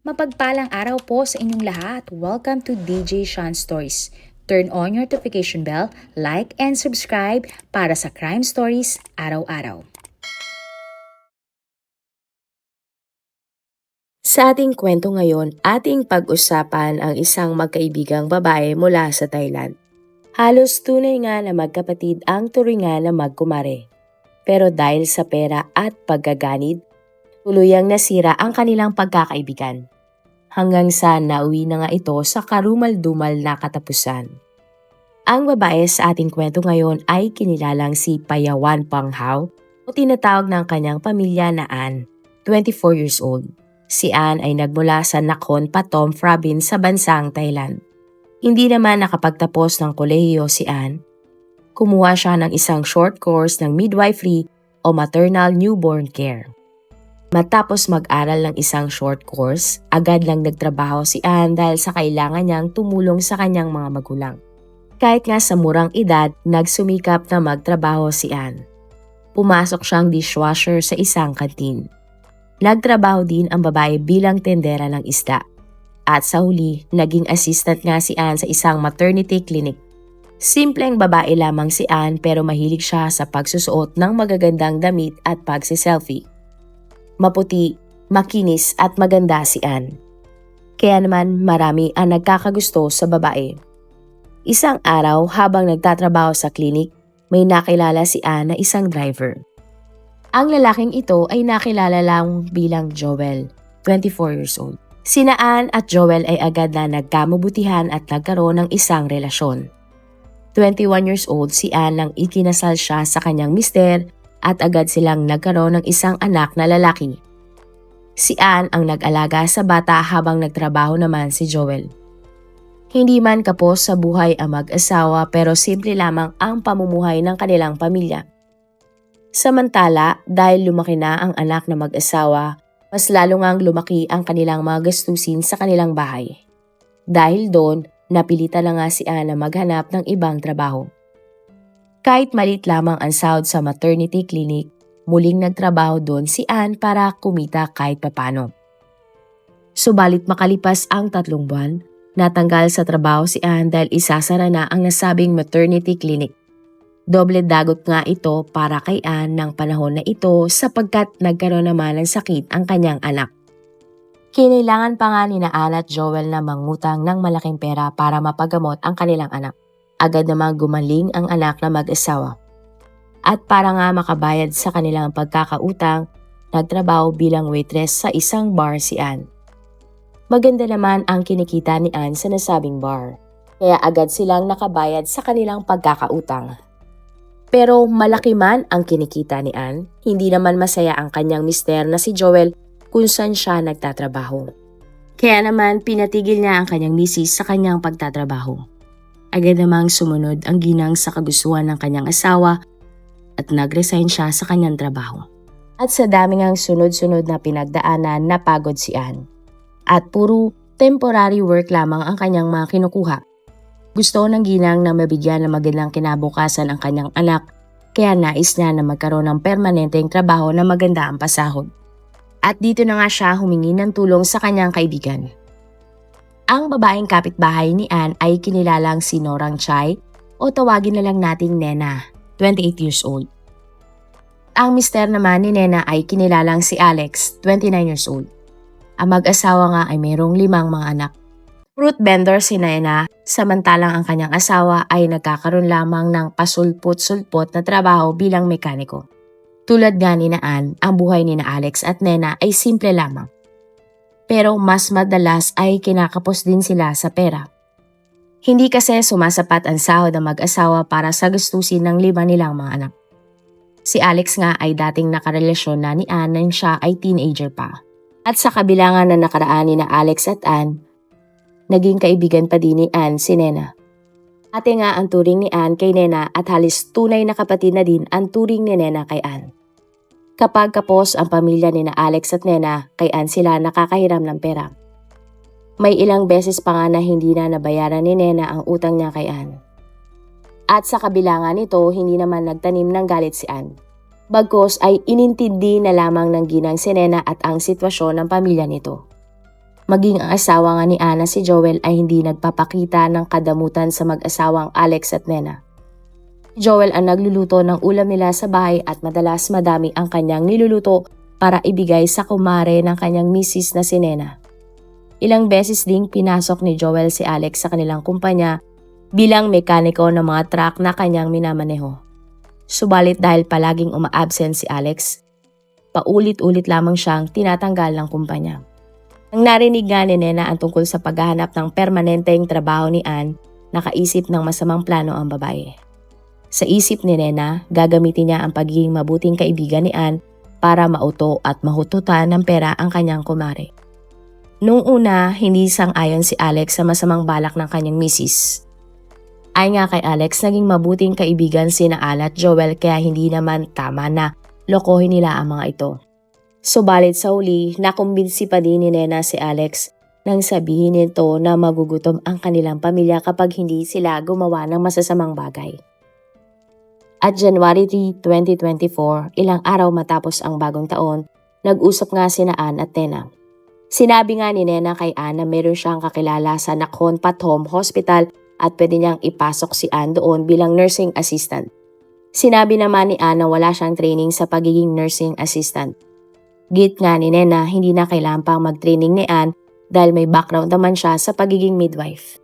Mapagpalang araw po sa inyong lahat. Welcome to DJ Sean Stories. Turn on your notification bell, like and subscribe para sa crime stories araw-araw. Sa ating kwento ngayon, ating pag-usapan ang isang magkaibigang babae mula sa Thailand. Halos tunay nga na magkapatid ang turingan na magkumare. Pero dahil sa pera at paggaganid, tuluyang nasira ang kanilang pagkakaibigan. Hanggang sa nauwi na nga ito sa karumal-dumal na katapusan. Ang babae sa ating kwento ngayon ay kinilalang si Payawan Panghao o tinatawag ng kanyang pamilya na Ann, 24 years old. Si Ann ay nagmula sa Nakhon Pathom Province sa bansang Thailand. Hindi naman nakapagtapos ng kolehiyo si Ann. Kumuha siya ng isang short course ng midwifery o maternal newborn care. Matapos mag-aral ng isang short course, agad lang nagtrabaho si Ann dahil sa kailangan niyang tumulong sa kanyang mga magulang. Kahit nga sa murang edad, nagsumikap na magtrabaho si Ann. Pumasok siyang dishwasher sa isang kantin. Nagtrabaho din ang babae bilang tendera ng isda. At sa huli, naging assistant nga si Ann sa isang maternity clinic. Simpleng babae lamang si Ann pero mahilig siya sa pagsusuot ng magagandang damit at pagsiselfie. Maputi, makinis at maganda si Ann. Kaya naman marami ang nagkakagusto sa babae. Isang araw habang nagtatrabaho sa klinik, may nakilala si Ann na isang driver. Ang lalaking ito ay nakilala lang bilang Joel, 24 years old. Sina Ann at Joel ay agad na nagkamabutihan at nagkaroon ng isang relasyon. 21 years old si Ann nang ikinasal siya sa kanyang mister at agad silang nagkaroon ng isang anak na lalaki. Si Ann ang nag-alaga sa bata habang nagtrabaho naman si Joel. Hindi man kapos sa buhay ang mag-asawa pero simple lamang ang pamumuhay ng kanilang pamilya. Samantala, dahil lumaki na ang anak na mag-asawa, mas lalo ngang lumaki ang kanilang mga gastusin sa kanilang bahay. Dahil doon, napilitan na nga si Ann na maghanap ng ibang trabaho. Kahit malit lamang ang sahod sa maternity clinic, muling nagtrabaho doon si Ann para kumita kahit papano. Subalit makalipas ang 3 buwan, natanggal sa trabaho si Ann dahil isasara na ang nasabing maternity clinic. Doble dagot nga ito para kay Ann ng panahon na ito sapagkat nagkaroon naman ng sakit ang kanyang anak. Kinailangan pa nga ni Ann at Joel na mangutang ng malaking pera para mapagamot ang kanilang anak. Agad namang gumaling ang anak na mag-asawa. At para nga makabayad sa kanilang pagkakautang, nagtrabaho bilang waitress sa isang bar si Ann. Maganda naman ang kinikita ni Ann sa nasabing bar, kaya agad silang nakabayad sa kanilang pagkakautang. Pero malaki man ang kinikita ni Ann, hindi naman masaya ang kanyang mister na si Joel kung saan siya nagtatrabaho. Kaya naman pinatigil niya ang kanyang misis sa kanyang pagtatrabaho. Agad namang sumunod ang ginang sa kagustuhan ng kanyang asawa at nag-resign siya sa kanyang trabaho. At sa dami ngang sunod-sunod na pinagdaanan, napagod si Ann. At puro temporary work lamang ang kanyang mga kinukuha. Gusto ng ginang na mabigyan ng magandang kinabukasan ang kanyang anak, kaya nais niya na magkaroon ng permanenteng trabaho na maganda ang pasahod. At dito na nga siya humingi ng tulong sa kanyang kaibigan. Ang babaeng kapitbahay ni Ann ay kinilalang si Norang Chai o tawagin na lang nating Nena, 28 years old. Ang mister naman ni Nena ay kinilalang si Alex, 29 years old. Ang mag-asawa nga ay mayroong 5 mga anak. Fruit vendor si Nena, samantalang ang kanyang asawa ay nagkakaroon lamang ng pasulpot-sulpot na trabaho bilang mekaniko. Tulad nga ni Ann, ang buhay ni Alex at Nena ay simple lamang. Pero mas madalas ay kinakapos din sila sa pera. Hindi kasi sumasapat ang sahod ng mag-asawa para sa gastusin ng 5 nilang mga anak. Si Alex nga ay dating nakarelasyon na ni Ann nang siya ay teenager pa. At sa kabilangan na nakaraan ni Alex at Ann, naging kaibigan pa din ni Ann si Nena. Ate nga ang turing ni Ann kay Nena at halos tunay na kapatid na din ang turing ni Nena kay Ann. Kapag kapos ang pamilya ni Alex at Nena, kay Ann sila nakakahiram ng pera. May ilang beses pa nga na hindi na nabayaran ni Nena ang utang niya kay Ann. At sa kabilangan nito, hindi naman nagtanim ng galit si Ann. Bagkus ay inintindi na lamang ng ginang si Nena at ang sitwasyon ng pamilya nito. Maging ang asawa nga ni Anna si Joel ay hindi nagpapakita ng kadamutan sa mag-asawang Alex at Nena. Joel ang nagluluto ng ulam nila sa bahay at madalas madami ang kanyang niluluto para ibigay sa kumare ng kanyang misis na si Nena. Ilang beses ding pinasok ni Joel si Alex sa kanilang kumpanya bilang mekaniko ng mga truck na kanyang minamaneho. Subalit dahil palaging uma-absent si Alex, paulit-ulit lamang siyang tinatanggal ng kumpanya. Nang narinig nga ni Nena ang tungkol sa paghahanap ng permanenteng trabaho ni Ann, nakaisip ng masamang plano ang babae. Sa isip ni Nena, gagamitin niya ang pagiging mabuting kaibigan ni Ann para mauto at mahututan ng pera ang kanyang kumare. Noong una, hindi sang-ayon si Alex sa masamang balak ng kanyang misis. Ay nga kay Alex, naging mabuting kaibigan sina Ann at Joel kaya hindi naman tama na lokohin nila ang mga ito. Subalit sa huli, nakumbinsi pa din ni Nena si Alex nang sabihin nito na magugutom ang kanilang pamilya kapag hindi sila gumawa ng masasamang bagay. At January 3, 2024, ilang araw matapos ang bagong taon, nag-usap nga sina Ann at Nena. Sinabi nga ni Nena kay Ann na meron siyang kakilala sa Nakhon Pathom Hospital at pwede niyang ipasok si Ann doon bilang nursing assistant. Sinabi naman ni Ann na wala siyang training sa pagiging nursing assistant. Git nga ni Nena, hindi na kailangan pang mag-training ni Ann dahil may background naman siya sa pagiging midwife.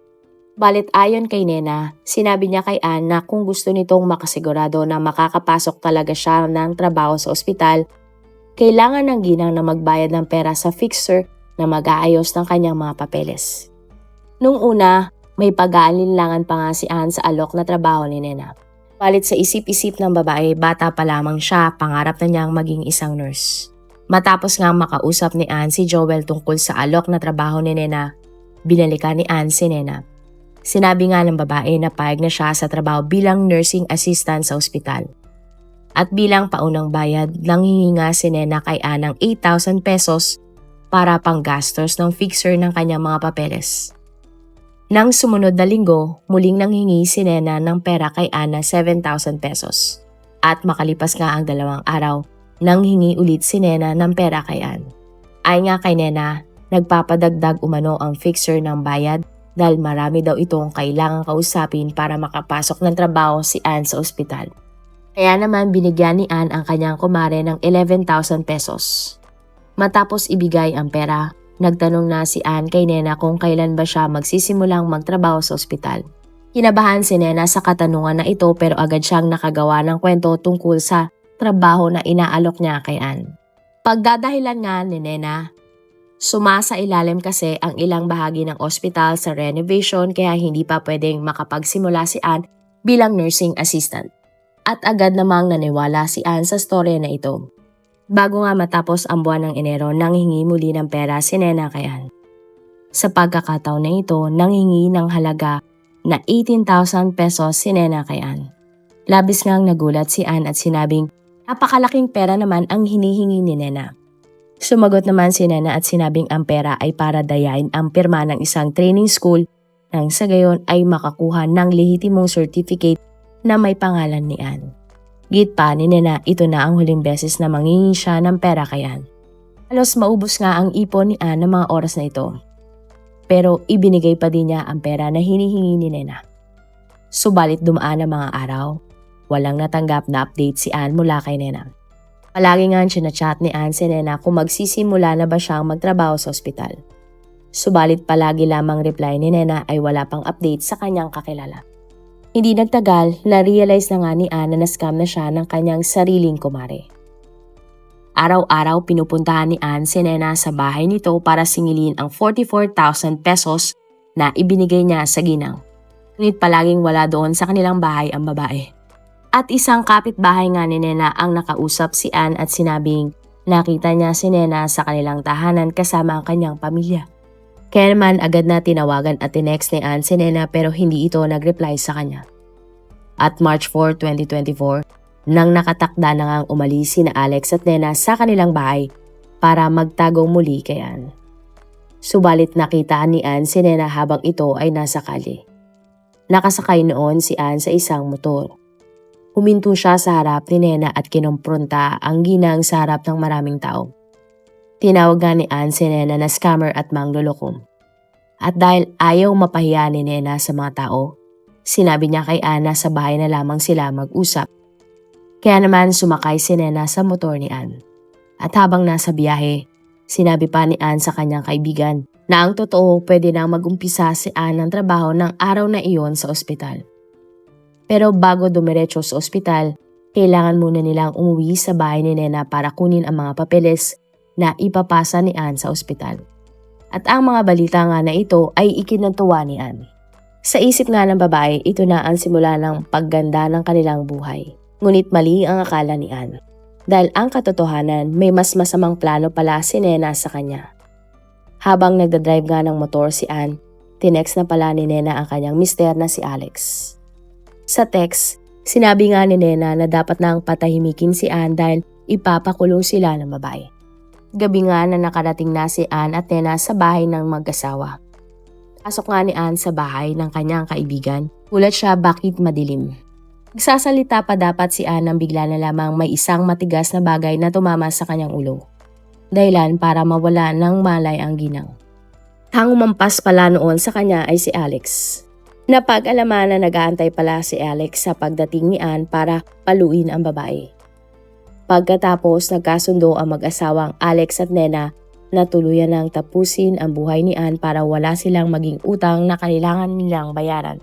Balit ayon kay Nena, sinabi niya kay Ann na kung gusto nitong makasigurado na makakapasok talaga siya ng trabaho sa ospital, kailangan ng ginang na magbayad ng pera sa fixer na mag-aayos ng kanyang mga papeles. Nung una, may pag-aalinlangan pa nga si Ann sa alok na trabaho ni Nena. Balit sa isip-isip ng babae, bata pa lamang siya, pangarap na niyang maging isang nurse. Matapos nga makausap ni Ann si Joel tungkol sa alok na trabaho ni Nena, binalikan ni Ann si Nena. Sinabi nga ng babae na payag na siya sa trabaho bilang nursing assistant sa ospital. At bilang paunang bayad, nanghihinga si Nena kay Ann ng 8,000 pesos para pang gastos ng fixer ng kanyang mga papeles. Nang sumunod na linggo, muling nanghingi si Nena ng pera kay Ann na 7,000 pesos. At makalipas nga ang 2 araw, nanghingi ulit si Nena ng pera kay Ann. Ay nga kay Nena, nagpapadagdag umano ang fixer ng bayad dahil marami daw itong kailangang kausapin para makapasok ng trabaho si Ann sa ospital. Kaya naman binigyan ni Ann ang kanyang kumare ng 11,000 pesos. Matapos ibigay ang pera, nagtanong na si Ann kay Nena kung kailan ba siya magsisimulang magtrabaho sa ospital. Kinabahan si Nena sa katanungan na ito pero agad siyang nakagawa ng kwento tungkol sa trabaho na inaalok niya kay Ann. Pagdadahilan nga ni Nena, sumasailalim kasi ang ilang bahagi ng ospital sa renovation kaya hindi pa pwedeng makapagsimula si Ann bilang nursing assistant. At agad namang naniwala si Ann sa storya na ito. Bago nga matapos ang buwan ng Enero, nanghingi muli ng pera si Nena kay Ann. Sa pagkakataon na ito, nanghingi ng halaga na 18,000 pesos si Nena kay Ann. Labis ngang nagulat si Ann at sinabing napakalaking pera naman ang hinihingi ni Nena. Sumagot naman si Nena at sinabing ang pera ay para dayain ang pirma ng isang training school nang sa gayon ay makakuha ng lehitimong certificate na may pangalan ni Ann. Git pa ni Nena, ito na ang huling beses na manghingi siya ng pera kay Ann. Halos maubos nga ang ipon ni Ann ng mga oras na ito. Pero ibinigay pa din niya ang pera na hinihingi ni Nena. Subalit dumaan ang mga araw, walang natanggap na update si Ann mula kay Nena. Palagi nga sinachat ni Ann si Nena kung magsisimula na ba siyang magtrabaho sa ospital. Subalit palagi lamang reply ni Nena ay wala pang update sa kanyang kakilala. Hindi nagtagal, na-realize na nga ni Ann na na-scam na siya ng kanyang sariling kumare. Araw-araw pinupuntahan ni Ann si Nena sa bahay nito para singilin ang 44,000 pesos na ibinigay niya sa ginang. Ngunit palaging wala doon sa kanilang bahay ang babae. At isang kapitbahay nga ni Nena ang nakausap si Ann at sinabing nakita niya si Nena sa kanilang tahanan kasama ang kanyang pamilya. Kaya naman agad na tinawagan at tinext ni Ann si Nena pero hindi ito nag-reply sa kanya. At March 4, 2024, nang nakatakda na ngang umalis sina Alex at Nena sa kanilang bahay para magtagong muli kay Ann. Subalit nakitaan ni Ann si Nena habang ito ay nasa kalye. Nakasakay noon si Ann sa isang motor. Huminto siya sa harap ni Nena at kinompronta ang ginang sa harap ng maraming tao. Tinawag nga ni Ann si Nena na scammer at mangloloko. At dahil ayaw mapahiya ni Nena sa mga tao, sinabi niya kay Ann na sa bahay na lamang sila mag-usap. Kaya naman sumakay si Nena sa motor ni Ann. At habang nasa biyahe, sinabi pa ni Ann sa kanyang kaibigan na ang totoo pwede nang mag-umpisa si Ann ng trabaho ng araw na iyon sa ospital. Pero bago dumiretso sa ospital, kailangan muna nilang umuwi sa bahay ni Nena para kunin ang mga papeles na ipapasa ni Ann sa ospital. At ang mga balita nga na ito ay ikinatuwa ni Ann. Sa isip nga ng babae, ito na ang simula ng pagganda ng kanilang buhay. Ngunit mali ang akala ni Ann. Dahil ang katotohanan, may mas masamang plano pala si Nena sa kanya. Habang nagdadrive nga ng motor si Ann, tinext na pala ni Nena ang kanyang mister na si Alex. Sa text, sinabi nga ni Nena na dapat nang patahimikin si Ann dahil ipapakulong sila ng babae. Gabi nga na nakarating na si Ann at Nena sa bahay ng mag-asawa. Pasok nga ni Ann sa bahay ng kanyang kaibigan. Gulat siya bakit madilim. Nagsasalita pa dapat si Ann nang bigla na lamang may isang matigas na bagay na tumama sa kanyang ulo. Dahilan para mawala ng malay ang ginang. Ang umampas pala noon sa kanya ay si Alex. Napag-alaman na nag-aantay pala si Alex sa pagdating ni Ann para paluin ang babae. Pagkatapos nagkasundo ang mag-asawang Alex at Nena na tuluyan ng tapusin ang buhay ni Ann para wala silang maging utang na kailangan nilang bayaran.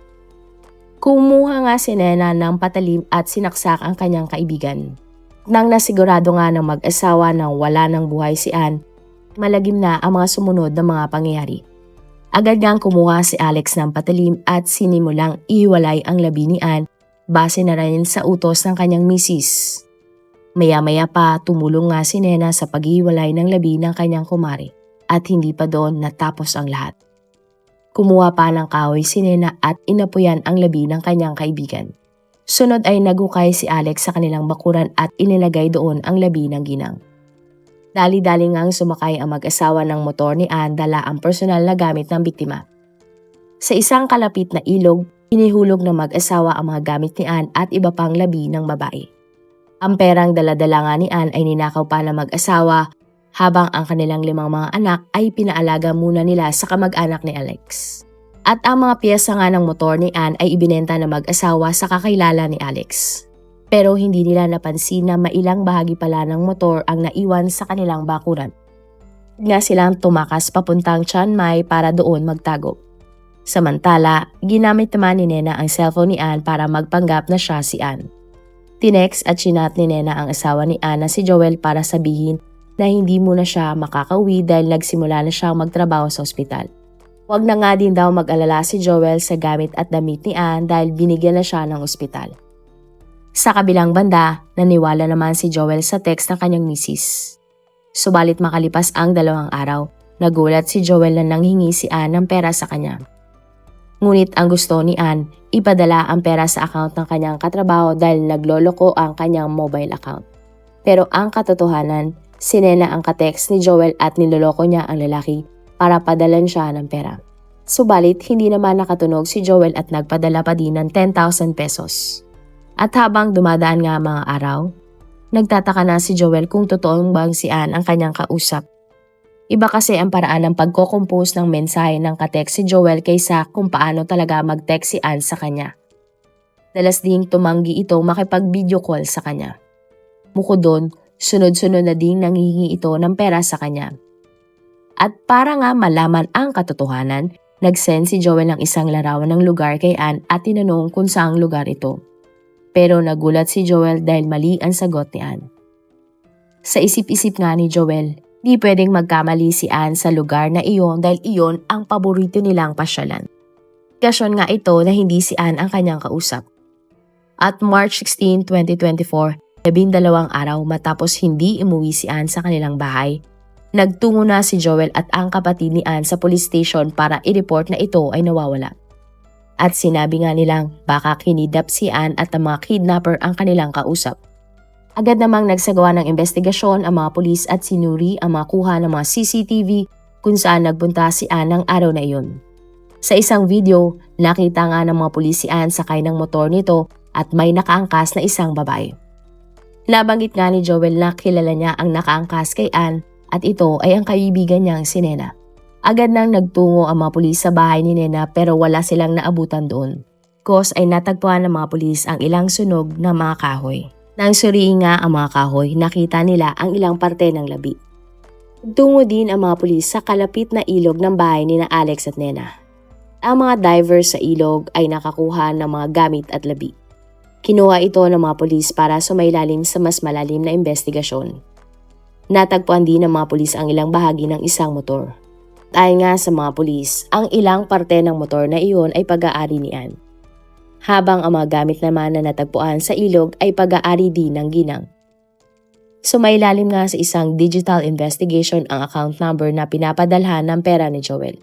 Kumuha nga si Nena ng patalim at sinaksak ang kanyang kaibigan. Nang nasigurado nga ng mag-asawa na wala ng buhay si Ann, malagim na ang mga sumunod na mga pangyayari. Agad ngang kumuha si Alex ng patalim at sinimulang ihiwalay ang labi ni Ann base na rin sa utos ng kanyang misis. Maya-maya pa tumulong nga si Nena sa paghiwalay ng labi ng kanyang kumari at hindi pa doon natapos ang lahat. Kumuha pa ng kahoy si Nena at inapuyan ang labi ng kanyang kaibigan. Sunod ay nagukay si Alex sa kanilang bakuran at inilagay doon ang labi ng ginang. Dali-dali ngang sumakay ang mag-asawa ng motor ni Ann dala ang personal na gamit ng biktima. Sa isang kalapit na ilog, inihulog ng mag-asawa ang mga gamit ni Ann at iba pang labi ng babae. Ang perang dala-dala nga ni Ann ay ninakaw pa ng mag-asawa habang ang kanilang 5 mga anak ay pinaalaga muna nila sa kamag-anak ni Alex. At ang mga piyesa nga ng motor ni Ann ay ibinenta ng mag-asawa sa kakilala ni Alex. Pero hindi nila napansin na mailang bahagi pala ng motor ang naiwan sa kanilang bakuran. Nga silang tumakas papuntang Chiang Mai para doon magtago. Samantala, ginamit naman ni Nena ang cellphone ni Ann para magpanggap na siya si Ann. Tinext at chinat ni Nena ang asawa ni Ann na si Joel para sabihin na hindi muna siya makakauwi dahil nagsimula na siyang magtrabaho sa ospital. Huwag na nga din daw mag-alala si Joel sa gamit at damit ni Ann dahil binigyan na siya ng ospital. Sa kabilang banda, naniwala naman si Joel sa text ng kanyang misis. Subalit makalipas ang 2 araw, nagulat si Joel na nanghingi si Ann ng pera sa kanya. Ngunit ang gusto ni Ann, ipadala ang pera sa account ng kanyang katrabaho dahil nagloloko ang kanyang mobile account. Pero ang katotohanan, si Nena ang katext ni Joel at niloloko niya ang lalaki para padalan siya ng pera. Subalit hindi naman nakatunog si Joel at nagpadala pa din ng 10,000 pesos. At habang dumadaan nga mga araw, nagtataka na si Joel kung totoong bang si Ann ang kanyang kausap. Iba kasi ang paraan ng pagko-compose ng mensahe ng katext si Joel kaysa kung paano talaga mag-text si Ann sa kanya. Dalas ding tumanggi ito makipag-video call sa kanya. Bukod doon, sunod-sunod na ding nanghihingi ito ng pera sa kanya. At para nga malaman ang katotohanan, nag-send si Joel ng isang larawan ng lugar kay Ann at tinanong kung saang lugar ito. Pero nagulat si Joel dahil mali ang sagot ni Ann. Sa isip-isip nga ni Joel, di pwedeng magkamali si Ann sa lugar na iyon dahil iyon ang paborito nilang pasyalan. Kasyon nga ito na hindi si Ann ang kanyang kausap. At March 16, 2024, 12 araw matapos hindi umuwi si Ann sa kanilang bahay, nagtungo na si Joel at ang kapatid ni Ann sa police station para i-report na ito ay nawawala. At sinabi nga nilang baka kinidnap si Ann at ang mga kidnapper ang kanilang kausap. Agad namang nagsagawa ng investigasyon ang mga pulis at sinuri ang mga kuha ng mga CCTV kung saan nagpunta si Ann ng araw na iyon. Sa isang video, nakita nga ng mga pulis si Ann sakay ng motor nito at may nakaangkas na isang babae. Nabanggit nga ni Joel na kilala niya ang nakaangkas kay Ann At ito ay ang kaibigan niyang si Nena. Agad nang nagtungo ang mga pulis sa bahay ni Nena pero wala silang naabutan doon. Kos ay natagpuan ng mga pulis ang ilang sunog ng mga kahoy. Nang suriin nga ang mga kahoy, nakita nila ang ilang parte ng labi. Tungo din ang mga pulis sa kalapit na ilog ng bahay ni na Alex at Nena. Ang mga divers sa ilog ay nakakuha ng mga gamit at labi. Kinuha ito ng mga pulis para sumailalim sa mas malalim na investigasyon. Natagpuan din ng mga pulis ang ilang bahagi ng isang motor. Ayon nga sa mga pulis, ang ilang parte ng motor na iyon ay pag-aari ni Ann. Habang ang mga gamit naman na natagpuan sa ilog ay pag-aari din ng ginang. Sumailalim nga sa isang digital investigation ang account number na pinapadalhan ng pera ni Joel.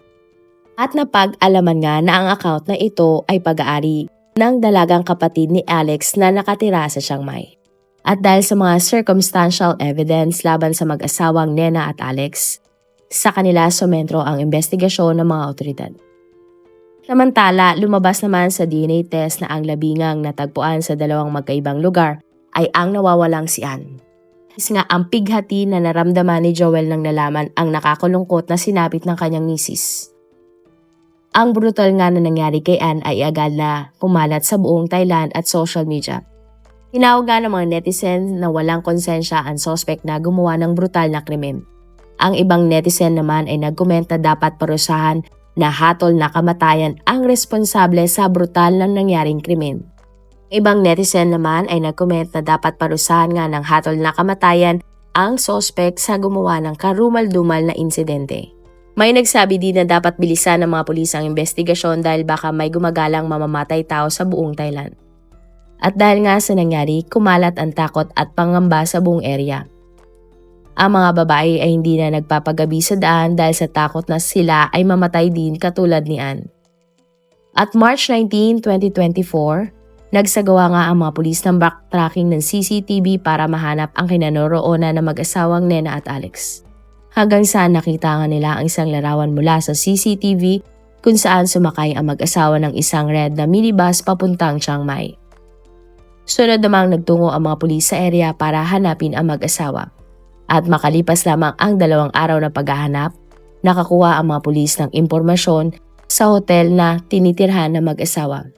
At napag-alaman nga na ang account na ito ay pag-aari ng dalagang kapatid ni Alex na nakatira sa Chiang Mai. At dahil sa mga circumstantial evidence laban sa mag-asawang Nena at Alex, sa kanila sumentro ang investigasyon ng mga otoridad. Samantala, lumabas naman sa DNA test na ang labingang natagpuan sa dalawang magkaibang lugar ay ang nawawalang si Ann. Kasi nga ang pighati na naramdaman ni Joel nang nalaman ang nakakalungkot na sinapit ng kanyang misis. Ang brutal nga na nangyari kay Ann ay agad na kumalat sa buong Thailand at social media. Tinawag nga ng mga netizen na walang konsensya ang suspect na gumawa ng brutal na krimen. Ang ibang netizen naman ay nagkomenta dapat parusahan na hatol na kamatayan ang responsable sa brutal na nangyaring krimen. Ibang netizen naman ay nagkomenta na dapat parusahan nga ng hatol na kamatayan ang suspect sa gumawa ng karumal-dumal na insidente. May nagsabi din na dapat bilisan ng mga pulis ang investigasyon dahil baka may gumagalang mamamatay tao sa buong Thailand. At dahil nga sa nangyari, kumalat ang takot at pangamba sa buong area. Ang mga babae ay hindi na nagpapagabi sa daan dahil sa takot na sila ay mamatay din katulad ni Ann. At March 19, 2024, nagsagawa nga ang mga pulis ng backtracking ng CCTV para mahanap ang kinanaroonan ng mag-asawang Nena at Alex. Hanggang saan nakita nga nila ang isang larawan mula sa CCTV kung saan sumakay ang mag-asawa ng isang red na minibus papuntang Chiang Mai. Sunod namang nagtungo ang mga pulis sa area para hanapin ang mag-asawa. At makalipas lamang ang 2 araw na paghahanap, nakakuha ang mga pulis ng impormasyon sa hotel na tinitirhan ng mag-asawa.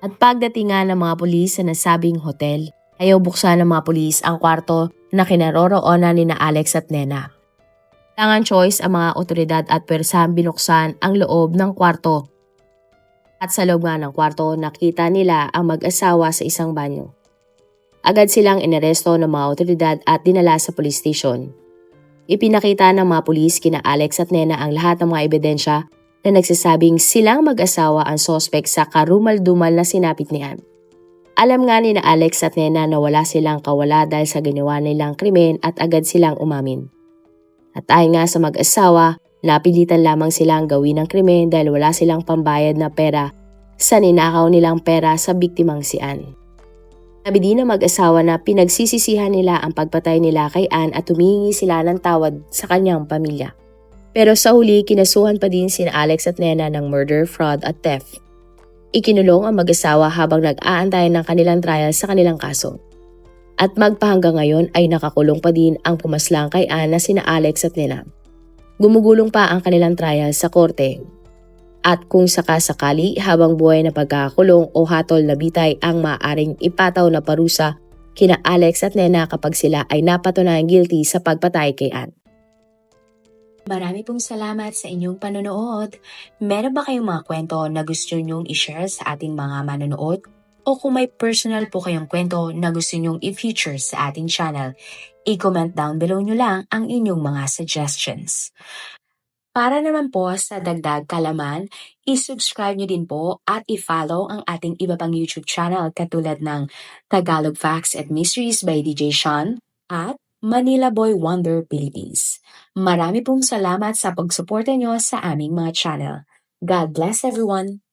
At pagdating nga ng mga pulis sa nasabing hotel, ayaw buksan ng mga pulis ang kwarto na kinaroroonan ni na Alex at Nena. Tangan choice ang mga otoridad at pwersahan binuksan ang loob ng kwarto. At sa loob nga ng kwarto, nakita nila ang mag-asawa sa isang banyo. Agad silang inaresto ng mga otoridad at dinala sa police station. Ipinakita ng mga pulis kina Alex at Nena ang lahat ng mga ebidensya na nagsasabing silang mag-asawa ang suspect sa karumal-dumal na sinapit ni Ann. Alam nga ni na Alex at Nena na wala silang kawala dahil sa ginawa nilang krimen at agad silang umamin. At ayon nga sa mag-asawa, napilitan lamang silang gawin ang krimen dahil wala silang pambayad na pera sa ninakaw nilang pera sa biktimang si Ann. Sabi din ng mag-asawa na pinagsisisihan nila ang pagpatay nila kay Ann at humingi sila ng tawad sa kanyang pamilya. Pero sa huli, kinasuhan pa din sina Alex at Nena ng murder, fraud at theft. Ikinulong ang mag-asawa habang nag-aantay ng kanilang trial sa kanilang kaso. At magpahanggang ngayon ay nakakulong pa din ang pumaslang kay Ann na sina Alex at Nena. Gumugulong pa ang kanilang trial sa korte. At kung sakasakali habang buhay na pagkakakulong o hatol na bitay ang maaaring ipataw na parusa kina Alex at Nena kapag sila ay napatunayang guilty sa pagpatay kay Ann. Marami pong salamat sa inyong panonood. Meron ba kayong mga kwento na gusto nyong i-share sa ating mga manonood? O kung may personal po kayong kwento na gusto nyong i-feature sa ating channel, i-comment down below nyo lang ang inyong mga suggestions. Para naman po sa dagdag kalaman, i-subscribe nyo din po at i-follow ang ating iba pang YouTube channel katulad ng Tagalog Facts and Mysteries by DJ Sean at Manila Boy Wonder Philippines. Marami pong salamat sa pagsuporta nyo sa aming mga channel. God bless everyone!